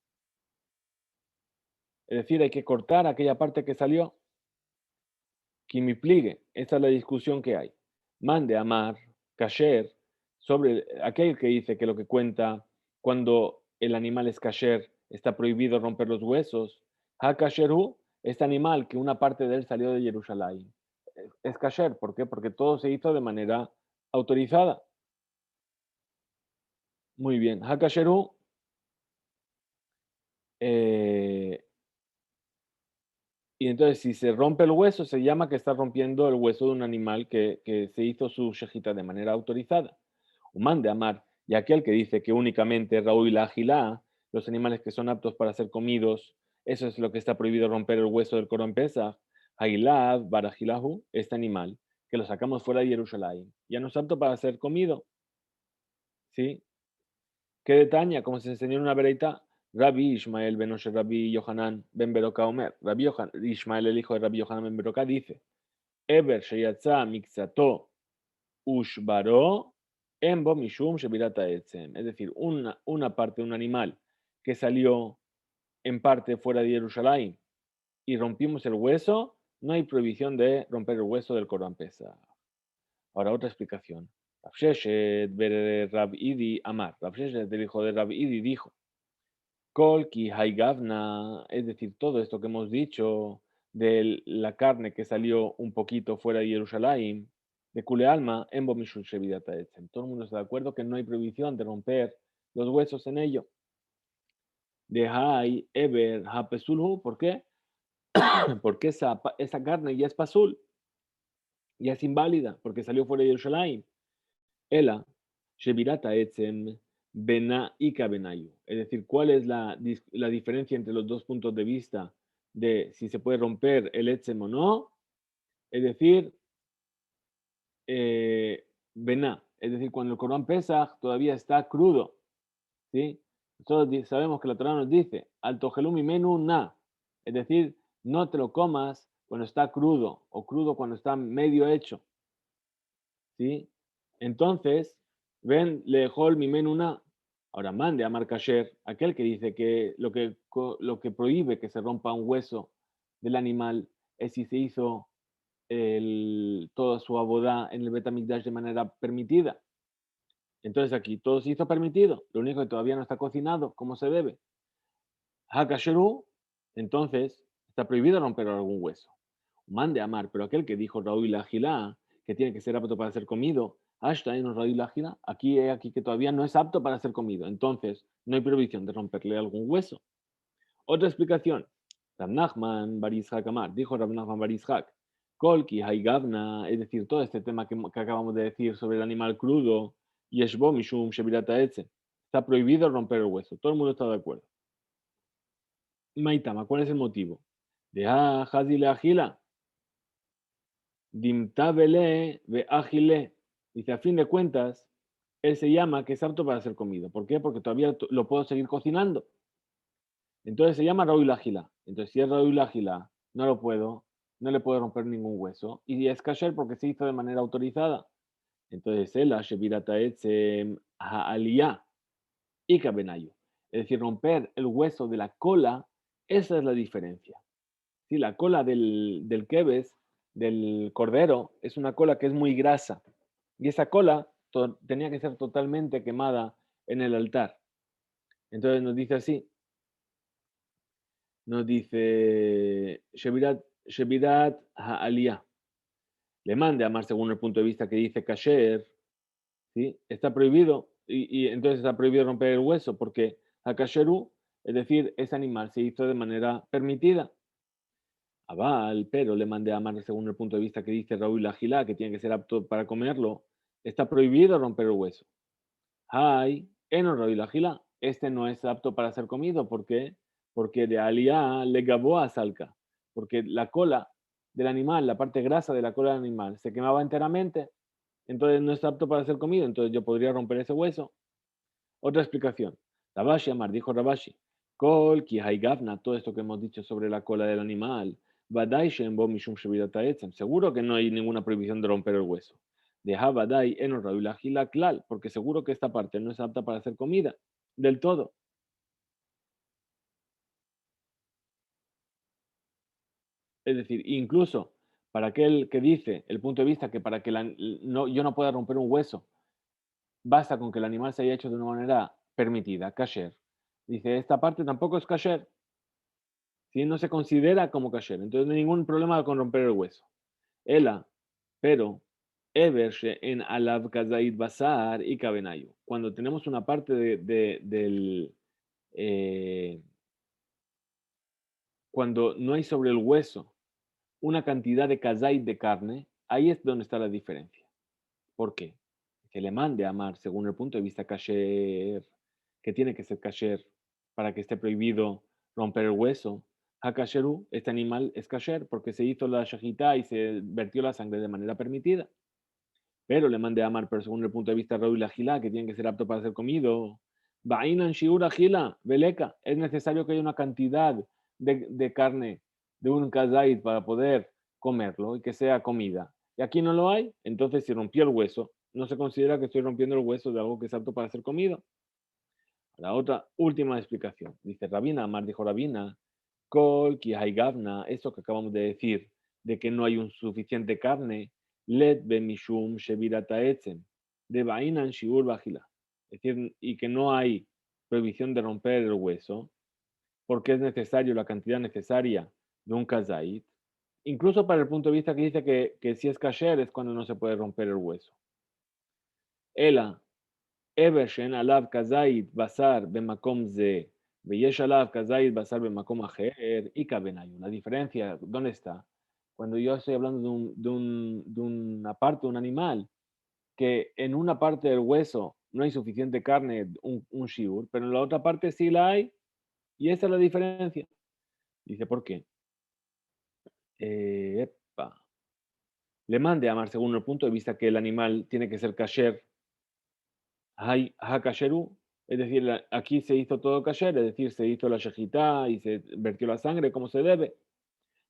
Es decir, hay que cortar aquella parte que salió. Kimipligue, esta es la discusión que hay. Mande amar, kasher, sobre aquel que dice que lo que cuenta cuando el animal es kasher, está prohibido romper los huesos. Ha kasheru, este animal que una parte de él salió de Jerusalén. Es kasher, ¿por qué? Porque todo se hizo de manera autorizada. Muy bien. Ha kasheru, eh, y entonces si se rompe el hueso, se llama que está rompiendo el hueso de un animal que se hizo su shejita de manera autorizada. Humán de amar, y aquel que dice que únicamente Raúl y la agilá, los animales que son aptos para ser comidos, eso es lo que está prohibido romper el hueso del Corán Pesach. Hailad, Barajilahu, este animal, que lo sacamos fuera de Jerusalén, ya no es apto para ser comido. ¿Sí? ¿Qué detaña? Como se enseñó en una bereita, Rabbi Ishmael ben Osher Rabbi Yohanan ben Beroka Omer. Ishmael, el hijo de Rabbi Yohanan ben Beroka, dice: Eber sheyatza mixato ushbaro embo mishum shebirata etzem. Es decir, una parte de un animal que salió en parte fuera de Jerusalén y rompimos el hueso, no hay prohibición de romper el hueso del Corán Pesach. Ahora otra explicación. Rav Sheshet ber Rab Idi Amar. Rav Sheshet, el hijo de Rab Idi, dijo: Kol ki haigavna, es decir, todo esto que hemos dicho de la carne que salió un poquito fuera de Jerusalén, de Kule Alma, en Bomishul Shevidata Etzem. Todo el mundo está de acuerdo que no hay prohibición de romper los huesos en ello. De Hai, Eber, Hapesulhu, ¿por qué? Porque esa carne ya es pasul, ya es inválida, porque salió fuera de Jerusalén. Ela, Shevirata Etzem, Bena y Kabenayu. Es decir, ¿cuál es la diferencia entre los dos puntos de vista de si se puede romper el Etzem o no? Es decir, Bená, es decir, cuando el Corán Pesach todavía está crudo. ¿Sí? Nosotros sabemos que la Torah nos dice, alto gelumi menu na, es decir, no te lo comas cuando está crudo o crudo cuando está medio hecho. ¿Sí? Entonces, ven lejol mi menuna. Ahora mande a Markasher, aquel que dice que lo que prohíbe que se rompa un hueso del animal es si se hizo toda su abodá en el Betamigdash de manera permitida. Entonces aquí todo se hizo permitido, lo único que todavía no está cocinado como se debe. Hakasheru, entonces está prohibido romper algún hueso. Mande amar, pero aquel que dijo Raúl la Gilá, que tiene que ser apto para ser comido, Ashtain Raúl la Gilá, aquí que todavía no es apto para ser comido. Entonces, no hay prohibición de romperle algún hueso. Otra explicación. Rab Nachman Barishak Amar, dijo Rab Nachman Barishak, Kolki Haigavna, es decir, todo este tema que acabamos de decir sobre el animal crudo, Yeshbo mishum shebirat ha'etzem. Está prohibido romper el hueso. Todo el mundo está de acuerdo. Maitama, ¿cuál es el motivo? De hazile agila. Dimtabele ve agile. Dice, a fin de cuentas, él se llama que es apto para ser comido. ¿Por qué? Porque todavía lo puedo seguir cocinando. Entonces se llama Raúl Ágila. Entonces, si es Raúl Ágila, no le puedo romper ningún hueso. Y es kasher porque se hizo de manera autorizada. Entonces, el Shevirata Etzem Ha'aliyah y Kabenayu. Es decir, romper el hueso de la cola, esa es la diferencia. ¿Sí? La cola del kebes, del cordero, es una cola que es muy grasa. Y esa cola tenía que ser totalmente quemada en el altar. Entonces nos dice así, nos dice Shevirat Ha'aliyah. Le mande a amar según el punto de vista que dice kasher, ¿sí? Está prohibido, y entonces está prohibido romper el hueso, porque Hakasheru, es decir, ese animal se hizo de manera permitida. Aval, pero le mandé a amar según el punto de vista que dice Raúl Agilá, que tiene que ser apto para comerlo, está prohibido romper el hueso. Hay, eno Raúl Agilá, este no es apto para ser comido, ¿por qué? Porque de Aliá le gabó a salca, porque la cola del animal, la parte grasa de la cola del animal, se quemaba enteramente, entonces no es apto para ser comido, entonces yo podría romper ese hueso. Otra explicación. Rabashi Amar, dijo Rabashi, Kol ki haigavna, todo esto que hemos dicho sobre la cola del animal, Vadai Shenbo Mishum Shevirata Etzem, seguro que no hay ninguna prohibición de romper el hueso. Deja Vadai Eno Raúl Gila Klal, porque seguro que esta parte no es apta para hacer comida, del todo. Es decir, incluso para aquel que dice, el punto de vista que para que yo no pueda romper un hueso, basta con que el animal se haya hecho de una manera permitida, kasher. Dice, esta parte tampoco es kasher, ¿sí? No se considera como kasher, entonces no hay ningún problema con romper el hueso. Ela, pero, Ever en alav kazait basar y kabenayu. Cuando tenemos una parte eh, cuando no hay sobre el hueso una cantidad de kazait de carne, ahí es donde está la diferencia. ¿Por qué? Que le mande a amar según el punto de vista kasher, que tiene que ser kasher para que esté prohibido romper el hueso. Hakasheru, este animal es kasher porque se hizo la shahita y se vertió la sangre de manera permitida. Pero le mande a amar, pero según el punto de vista Raúl Agila, que tiene que ser apto para ser comido. Bainan Shiur Agila, Beleka, es necesario que haya una cantidad de carne de un kazait para poder comerlo y que sea comida. Y aquí no lo hay, entonces si rompió el hueso, no se considera que estoy rompiendo el hueso de algo que es apto para ser comido. La otra última explicación. Dice Rabina, Amar dijo Rabina, Kol ki gavna, eso que acabamos de decir, de que no hay un suficiente carne, let be mishum shevirata etzem, de bainan shiur bajila. Es decir, y que no hay prohibición de romper el hueso, porque es necesario la cantidad necesaria de un kazait, incluso para el punto de vista que dice que si es kasher es cuando no se puede romper el hueso. Ela, Evershen alav kazait basar bemakom ze, veyesh alav kazait basar bemakom acher y kabenayu. La diferencia, ¿dónde está? Cuando yo estoy hablando de una parte, un animal, que en una parte del hueso no hay suficiente carne, un shiur, pero en la otra parte sí la hay, y esa es la diferencia. Dice, ¿por qué? Epa. Le mande a amar según el punto de vista que el animal tiene que ser kasher. Hay hakasheru, es decir, aquí se hizo todo kasher, es decir, se hizo la shejitá y se vertió la sangre como se debe.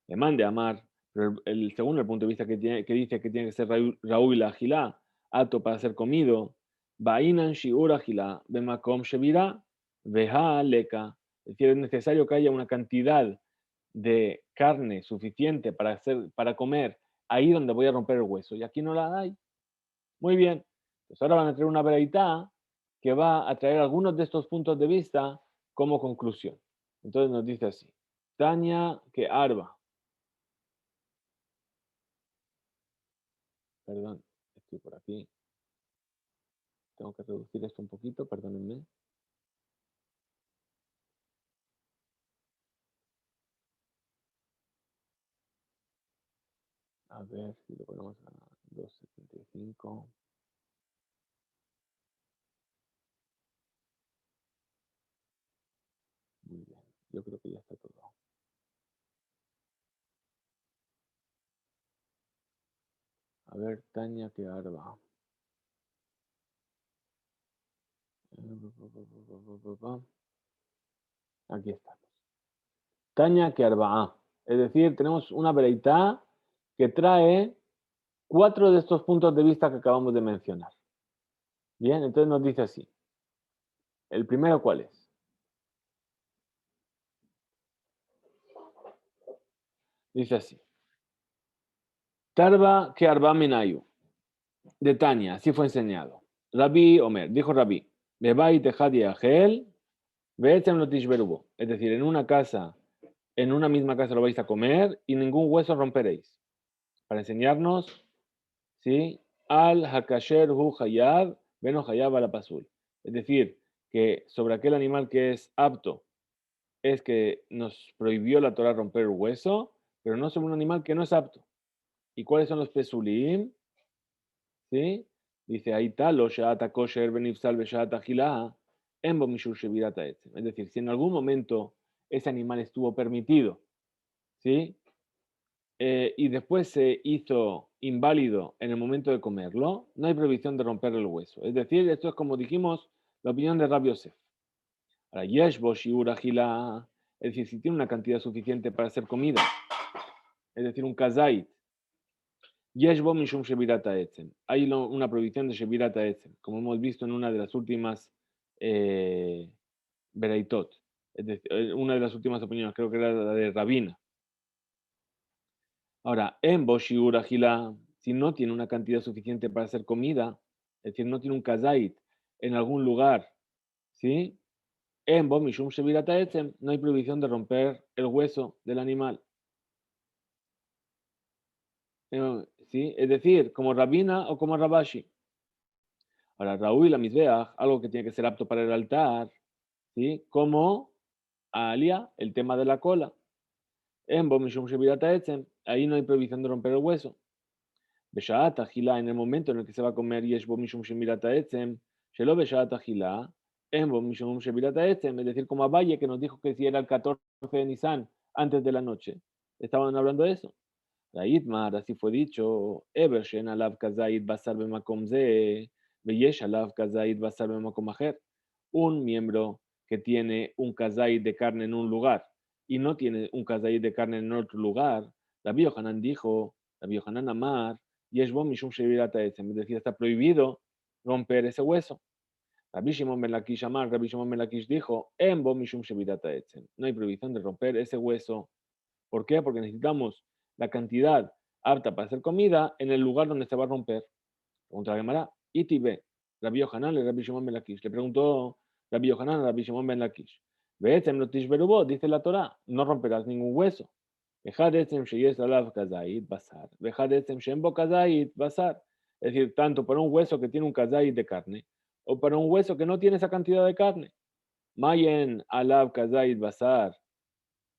Le mande a amar, pero según el punto de vista que dice que tiene que ser Raúl la agilá, apto para ser comido, Bainan shiur agilá, bemakom shevira, veja leka. Es decir, es necesario que haya una cantidad de carne suficiente para comer ahí donde voy a romper el hueso. Y aquí no la hay. Muy bien. Pues ahora van a traer una veredita que va a traer algunos de estos puntos de vista como conclusión. Entonces nos dice así. Tania que Arba. Perdón, estoy por aquí. Tengo que reducir esto un poquito, perdónenme. A ver si lo ponemos a 2.75. yo creo que ya está todo. A ver, Tania que Arba. Aquí estamos. Tania que Arba. Es decir, tenemos una vereitá que trae 4 de estos puntos de vista que acabamos de mencionar. Bien, entonces nos dice así. ¿El primero cuál es? Dice así. Tarba que Arba Minayu. De Tania, así fue enseñado. Rabbi Omer, dijo Rabbi, Bebait Echad Yachel, Beetzem lo tishberubo. Es decir, en una casa, en una misma casa lo vais a comer y ningún hueso romperéis. Para enseñarnos, ¿sí? Al Hakasher hu Hayab, Beno Hayab al Pasul. Es decir, que sobre aquel animal que es apto, es que nos prohibió la Torah romper el hueso, pero no sobre un animal que no es apto. ¿Y cuáles son los pesulim? ¿Sí? Dice, ahí tal, o sheata kosher benifsal besheata gilá, embo mishur shevirata etzem. Es decir, si en algún momento ese animal estuvo permitido, ¿sí? Y después se hizo inválido en el momento de comerlo, no hay prohibición de romper el hueso. Es decir, esto es como dijimos, la opinión de Rabbi Yosef. Ahora, yesh bo shiur agilá, es decir, si tiene una cantidad suficiente para hacer comida, es decir, un kazait, yesh bo mishum shevirata etzem. Hay una prohibición de shevirata etzem, como hemos visto en una de las últimas bereitot. Es decir, una de las últimas opiniones, creo que era la de Rabina. Ahora, en Boshiur Agila, si no tiene una cantidad suficiente para hacer comida, es decir, no tiene un kazait en algún lugar, ¿sí? En Bomishum Shevirata Etzem, no hay prohibición de romper el hueso del animal. ¿Sí? Es decir, como Rabina o como Rabashi. Ahora, Raúl la Mizbeach, algo que tiene que ser apto para el altar, ¿sí? Como Alia, el tema de la cola. En Bomishum Shevirata Etzem, ahí no hay prohibición de romper el hueso. Beshaat Agila, en el momento en el que se va a comer, Yesh bo mishum shemirata etzem, shelo Beshaat Agila, en bo mishum shemirata etzem, es decir, como Abaye que nos dijo que si era el 14 de Nisan, antes de la noche. Estaban hablando de eso. La Itmar, así fue dicho, Eber shen alav kazait basar bemakom ze, veyesh alav kazait basar bemakom acher. Un miembro que tiene un kazait de carne en un lugar y no tiene un kazait de carne en otro lugar, Rabbi Yohanan dijo, Rabbi Yohanan Amar, Yeshbo Mishum Shevirata Etzem, es decir, está prohibido romper ese hueso. Rabbi Shimon ben Lakish Amar, Rabbi Shimon ben Lakish dijo, Embo Mishum Shevirata Etzem, no hay prohibición de romper ese hueso. ¿Por qué? Porque necesitamos la cantidad apta para hacer comida en el lugar donde se va a romper. Pregunta la Gemara, Itibe, Rabbi Yohanan le Rabbi Shimon ben Lakish. Le preguntó Rabbi Yohanan a Rabbi Shimon ben Lakish. Beetzem lo tishberubo, dice la Torah, no romperás ningún hueso. אחד עצם שיש עליו כזית, בשר, ואחד עצם שאין בו כזית, בשר. Es decir, tanto para un hueso que tiene un kazait de carne, o para un hueso que no tiene esa cantidad de carne. Mayen alav kazait basar,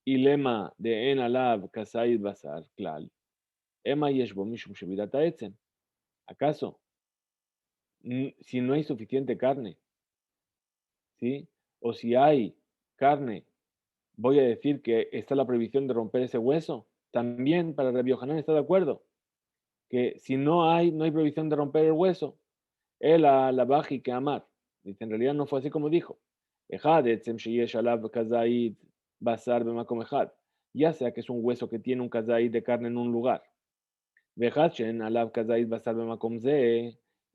y lema de en alav kazait basar, klal. Ema yeshbo mishum shevirata etzem. ¿Acaso, si no hay suficiente carne, ¿sí? O si hay carne, voy a decir que está la prohibición de romper ese hueso? También para Rabbi Yohanan está de acuerdo. Que si no hay prohibición de romper el hueso, él a la baji que amar. Dice, en realidad no fue así como dijo. Ya sea que es un hueso que tiene un kazait de carne en un lugar.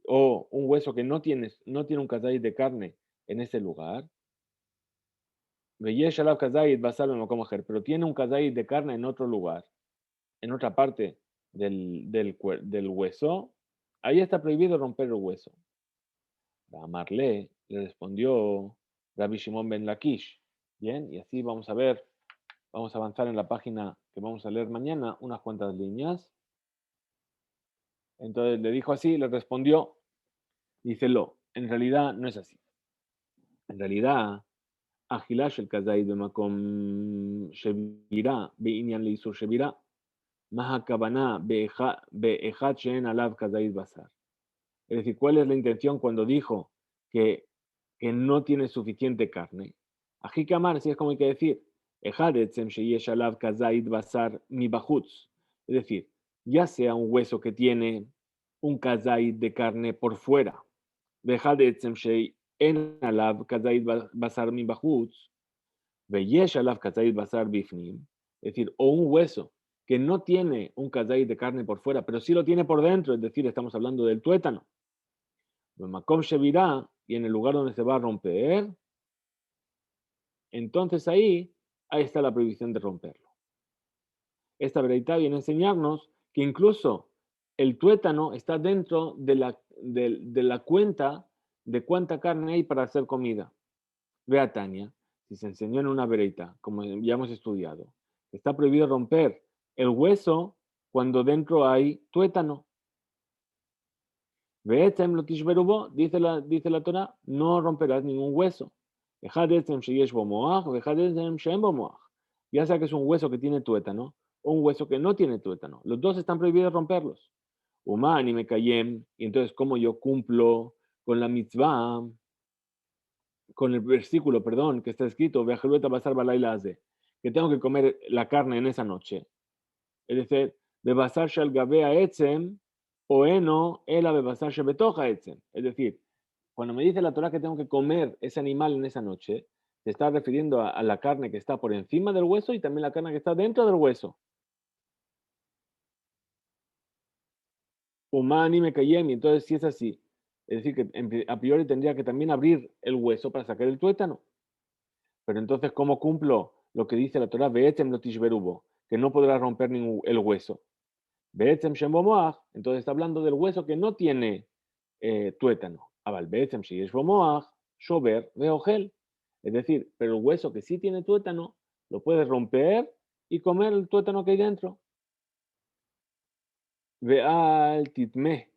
O un hueso que no tiene un kazait de carne en ese lugar. Pero tiene un kazait de carne en otro lugar, en otra parte del hueso, ahí está prohibido romper el hueso. Amarle le respondió Rabbi Shimon ben Lakish. Bien, y así vamos a ver, vamos a avanzar en la página que vamos a leer mañana, unas cuantas líneas. Entonces le dijo así, le respondió, dícelo, en realidad no es así. En realidad, Agilash el Kazai de Makom Shevira, Beinian le hizo Shevira, Mahakabana Be'echat Shen Alav Kazait Basar. Es decir, ¿cuál es la intención cuando dijo que no tiene suficiente carne? Ajikamar, así es como hay que decir, אחד עצם שיש עליו כזית בשר מבחוץ. Es decir, ya sea un hueso que tiene un kazait de carne por fuera, ואחד עצם שאין עליו כזית בשר מבחוץ, ויש עליו כזית בשר בפנים, es decir, o un hueso que no tiene un kazait de carne por fuera, pero sí lo tiene por dentro, es decir, estamos hablando del tuétano. Makom shevirá, y en el lugar donde se va a romper, entonces ahí está la prohibición de romperlo. Esta veredad viene a enseñarnos que incluso el tuétano está dentro de la cuenta de cuánta carne hay para hacer comida. Ve a Tania, si se enseñó en una veredad, como ya hemos estudiado, está prohibido romper el hueso cuando dentro hay tuétano. Ve'etzem lo tishberubo, dice la Torah, no romperás ningún hueso. Echad etzem sheyesh bo moach, ve'echad etzem she'en bo moach. Ya sea que es un hueso que tiene tuétano o un hueso que no tiene tuétano. Los dos están prohibidos romperlos. Umani me kayem, y entonces, ¿cómo yo cumplo con la mitzvah, con el versículo, perdón, que está escrito, ve'ajelueta basar balayla haze, que tengo que comer la carne en esa noche? Es decir, bebasar shel gabea etzem, o eno, ela bebasar shel betoja etzem. Es decir, cuando me dice la Torah que tengo que comer ese animal en esa noche, se está refiriendo a la carne que está por encima del hueso y también la carne que está dentro del hueso. Umani me kayem, y entonces si es así, es decir, que a priori tendría que también abrir el hueso para sacar el tuétano. Pero entonces, ¿cómo cumplo lo que dice la Torah? Ve'etzem lo tishberubo, que no podrá romper el hueso. Be'etzem shem bo moach, entonces está hablando del hueso que no tiene tuétano. Abal be'etzem sheyesh bo moach, shober ve'ogel. Es decir, pero el hueso que sí tiene tuétano, lo puedes romper y comer el tuétano que hay dentro. Ve'al titmeh.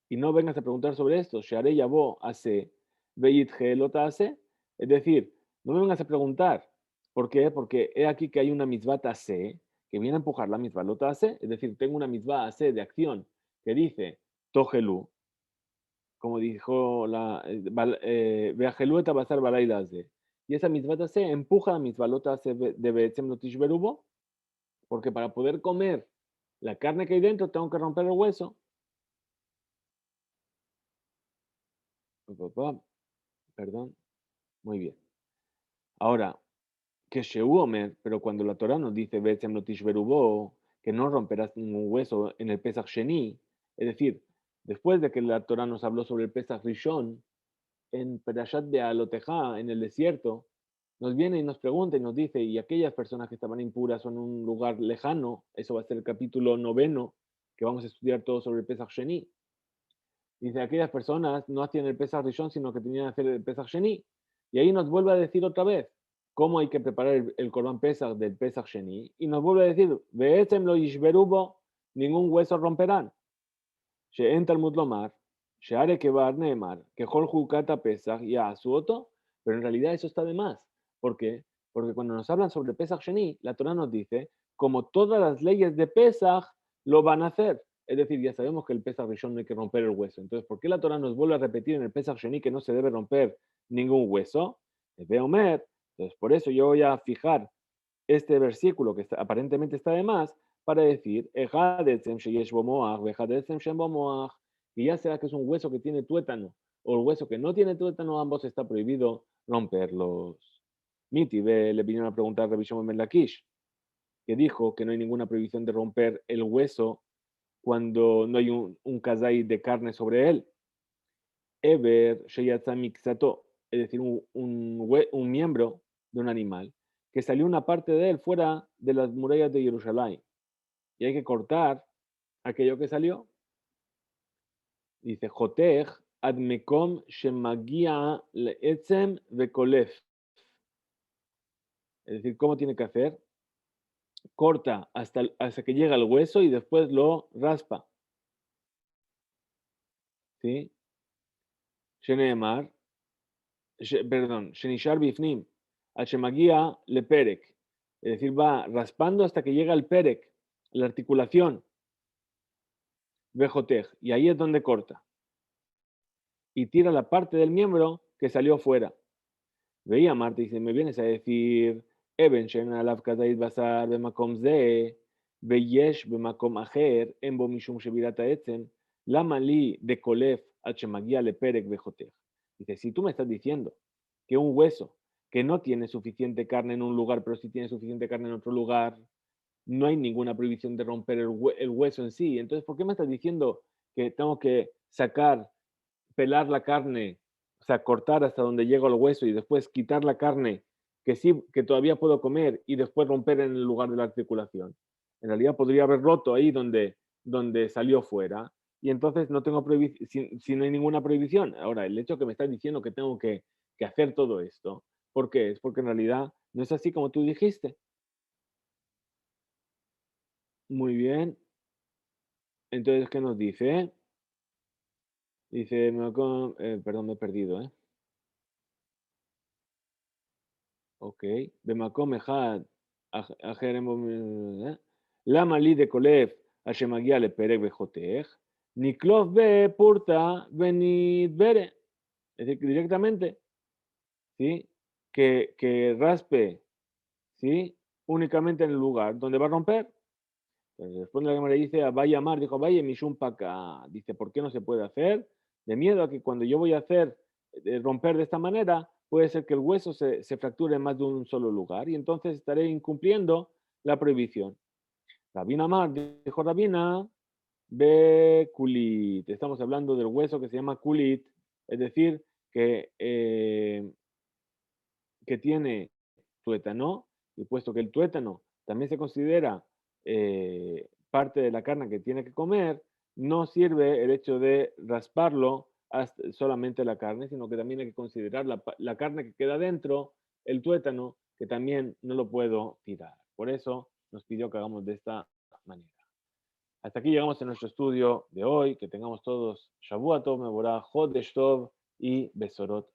Y no vengas a preguntar sobre esto. Sharei yabo hace, ve'yitje lota hace. Es decir, no me vengas a preguntar. ¿Por qué? Porque he aquí que hay una mitzvah hace que viene a empujar la mitzvah lota hace. Es decir, tengo una mitzvah hace de acción que dice tojelu, como dijo la ve'ajelu et basar balayla hace. Y esa mitzvah hace empuja la mitzvah lota hace de be'etzem lo tishberubo, porque para poder comer la carne que hay dentro tengo que romper el hueso. Perdón. Muy bien. Ahora, que Shehu Omer, pero cuando la Torah nos dice Betzem lo tishberubo, que no romperás ningún hueso en el Pesach Sheni, es decir, después de que la Torah nos habló sobre el Pesach Rishon, en Perashat Be'alotejá, en el desierto, nos viene y nos pregunta y nos dice, y aquellas personas que estaban impuras en un lugar lejano, eso va a ser el capítulo 9, que vamos a estudiar todo sobre el Pesach Sheni. Dice, aquellas personas no hacían el Pesach Rishon, sino que tenían que hacer el Pesach Sheni. Y ahí nos vuelve a decir otra vez cómo hay que preparar el Korban Pesach del Pesach Sheni. Y nos vuelve a decir, Ve'etzem lo yishberubo, ningún hueso romperán. She'en Talmud lomar, she'are kebar neemar, kechol jukata Pesach ya'asuoto. Pero en realidad eso está de más. ¿Por qué? Porque cuando nos hablan sobre Pesach Sheni, la Torah nos dice, como todas las leyes de Pesach lo van a hacer. Es decir, ya sabemos que el Pesach Rishon no hay que romper el hueso. Entonces, ¿por qué la Torah nos vuelve a repetir en el Pesach Sheni que no se debe romper ningún hueso? Omer. Entonces, por eso yo voy a fijar este versículo que aparentemente está de más para decir, y ya sea que es un hueso que tiene tuétano o el hueso que no tiene tuétano, ambos está prohibido romperlos. Miti le vinieron a preguntar a Rabbi Shimon ben Lakish, que dijo que no hay ninguna prohibición de romper el hueso cuando no hay un kazai de carne sobre él. Eber sheyatza mixato, es decir, un miembro de un animal, que salió una parte de él fuera de las murallas de Jerusalén. Y hay que cortar aquello que salió. Dice, Jotej admekom shemagia leetzem vekolef. Es decir, ¿cómo tiene que hacer? Corta hasta que llega al hueso y después lo raspa. ¿Sí? Sheneemar, perdón, Shenishar bifnim, al shemagia le perek. Es decir, va raspando hasta que llega al perek, la articulación. Vejotej, y ahí es donde corta. Y tira la parte del miembro que salió fuera. Veía Marta y dice, ¿me vienes a decir Eben she'en alav kazait basar bemakom ze, veyesh bemakom acher, en bo mishum shevirat ha'etzem, lama li de kolef ad shemagia leperek vejotech. Dice, si tú me estás diciendo que un hueso que no tiene suficiente carne en un lugar, pero sí tiene suficiente carne en otro lugar, no hay ninguna prohibición de romper el hueso en sí. Entonces, ¿por qué me estás diciendo que tengo que sacar, pelar la carne, o sea, cortar hasta donde llego al hueso y después quitar la carne que sí, que todavía puedo comer y después romper en el lugar de la articulación? En realidad podría haber roto ahí donde salió fuera y entonces no tengo prohibición, si no hay ninguna prohibición. Ahora, el hecho que me estás diciendo que tengo que hacer todo esto, ¿por qué? Es porque en realidad no es así como tú dijiste. Muy bien. Entonces, ¿qué nos dice? Dice, perdón, me he perdido, ¿eh? Ok. במקום אחד, אחר הם אומרים, למה לי דקולף אשר מגיע לפרק וחותך, נקלוף בפורתא ונדברה. Es decir, que directamente, ¿sí? Que raspe, ¿sí? Únicamente en el lugar donde va a romper. Entonces, responde la cámara y dice, vaya Mar, dijo, vaya Mishum Paka. Dice, ¿por qué no se puede hacer? De miedo a que cuando yo voy a hacer, romper de esta manera, puede ser que el hueso se fracture en más de un solo lugar y entonces estaré incumpliendo la prohibición. Rabina Mar, dijo Rabina, ve kulit. Estamos hablando del hueso que se llama kulit, es decir, que tiene tuétano, y puesto que el tuétano también se considera parte de la carne que tiene que comer, no sirve el hecho de rasparlo hasta solamente la carne, sino que también hay que considerar la carne que queda dentro, el tuétano, que también no lo puedo tirar. Por eso nos pidió que hagamos de esta manera. Hasta aquí llegamos a nuestro estudio de hoy. Que tengamos todos Shavua Tov, Mevorah, Chodesh Tov y Besorot